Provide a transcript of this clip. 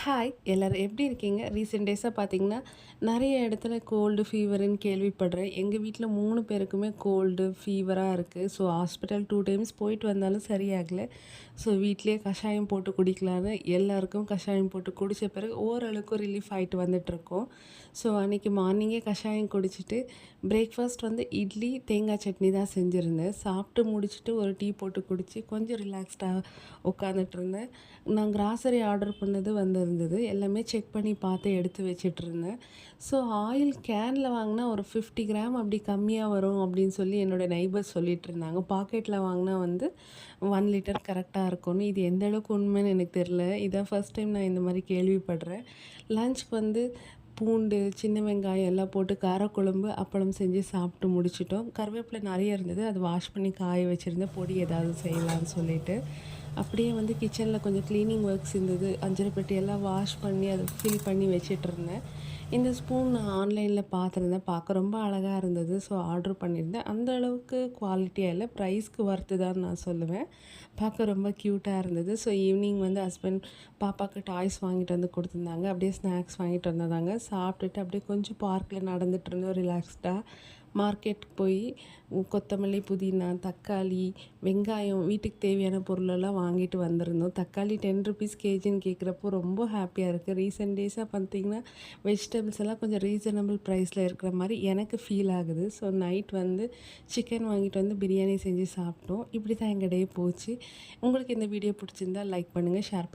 Hi எல்லாரும் எப்படி இருக்கீங்க? ரீசெண்ட் டேஸாக பார்த்தீங்கன்னா, நெறைய இடத்துல கோல்டு, ஃபீவருன்னு கேள்விப்படுறேன். எங்க வீட்ல 3 பேருக்குமே கோல்டு, ஃபீவரா இருக்கு. ஸோ ஹாஸ்பிட்டல் 2 டைம்ஸ் போயிட்டு வந்தாலும் சரியாகல. ஸோ வீட்லயே கஷாயம் போட்டு குடிக்கலான்னு எல்லாருக்கும் கஷாயம் போட்டு குடிச்ச பிறகு ஓரளவுக்கு ரிலீஃப் ஆயிட்டு வந்துட்டுருக்கோம். ஸோ அன்னைக்கு மார்னிங்கே கஷாயம் குடிச்சிட்டு, பிரேக்ஃபாஸ்ட் வந்து இட்லி, தேங்காய் சட்னி தான் செஞ்சிருந்தேன். சாப்பிட்டு முடிச்சுட்டு ஒரு டீ போட்டு குடிச்சு கொஞ்சம் ரிலாக்ஸ்டா உட்காந்துட்டுருந்தேன். நான் கிராசரி ஆர்டர் பண்ணது வந்திருந்தது. எல்லாமே செக் பண்ணி பார்த்து எடுத்து வச்சுட்ருந்தேன். ஸோ ஆயில் கேன்ல வாங்குனா ஒரு 50 கிராம் அப்படி கம்மியா வரும் அப்படின்னு சொல்லி என்னோட நெய்பர்ஸ் சொல்லிட்டுருந்தாங்க. பாக்கெட்ல வாங்குனா வந்து 1 லிட்டர் கரெக்ட்டா இருக்கும்னு. இது எந்த அளவுக்கு உண்மைன்னு எனக்கு தெரியல. இதான் ஃபர்ஸ்ட் டைம் நான் இந்த மாரி கேள்விப்படுறேன். லஞ்ச்க்கு வந்து பூண்டு, சின்ன வெங்காயம் எல்லாம் போட்டு காரக்குழம்பு, அப்பளம் செஞ்சு சாப்பிட்டு முடிச்சுட்டோம். கருவேப்பிலை நெறைய இருந்தது. அது வாஷ் பண்ணி காய வச்சிருந்தேன். பொடி ஏதாவது செய்யலான்னு சொல்லிட்டு. அப்படியே வந்து கிச்சனில் கொஞ்சம் க்ளீனிங் ஒர்க்ஸ் இருந்தது. அஞ்சரை பெட்டி எல்லாம் வாஷ் பண்ணி அதை ஃபில் பண்ணி வச்சிட்ருந்தேன். இந்த ஸ்பூன் நான் ஆன்லைனில் பார்த்துருந்தேன். பார்க்க ரொம்ப அழகா இருந்தது. ஸோ ஆர்டர் பண்ணியிருந்தேன். அந்த அளவுக்கு குவாலிட்டியாக இல்ல. ப்ரைஸ்க்கு ஒர்த்து தான் நான் சொல்லுவேன். பார்க்க ரொம்ப க்யூட்டாக இருந்தது. ஸோ ஈவினிங் வந்து ஹஸ்பண்ட் பாப்பாவுக்கு டாய்ஸ் வாங்கிட்டு வந்து கொடுத்துருந்தாங்க. அப்படியே ஸ்நாக்ஸ் வாங்கிட்டு வந்திருந்தாங்க. சாப்பிட்டுட்டு அப்படியே கொஞ்சம் பார்க்கில் நடந்துட்டு இருந்தோம் ரிலாக்ஸ்டாக. மார்க்கெட்டுக்கு போய் கொத்தமல்லி, புதினா, தக்காளி, வெங்காயம் வீட்டுக்கு தேவையான பொருளெல்லாம் வாங்கிட்டு வந்திருந்தோம். தக்காளி 10 ருபீஸ் கேஜின்னு கேட்குறப்போ ரொம்ப ஹாப்பியாக இருக்குது. ரீசெண்ட் டேஸாக பார்த்தீங்கன்னா, வெஜிடபிள்ஸ் எல்லாம் கொஞ்சம் ரீசனபிள் ப்ரைஸில் இருக்கிற மாரி எனக்கு ஃபீல் ஆகுது. ஸோ நைட் வந்து சிக்கன் வாங்கிட்டு வந்து பிரியாணி செஞ்சு சாப்பிட்டோம். இப்படி தான் எங்கள் டே போச்சு. உங்களுக்கு இந்த வீடியோ பிடிச்சிருந்தா லைக் பண்ணுங்கள், ஷேர் பண்ணுங்கள்.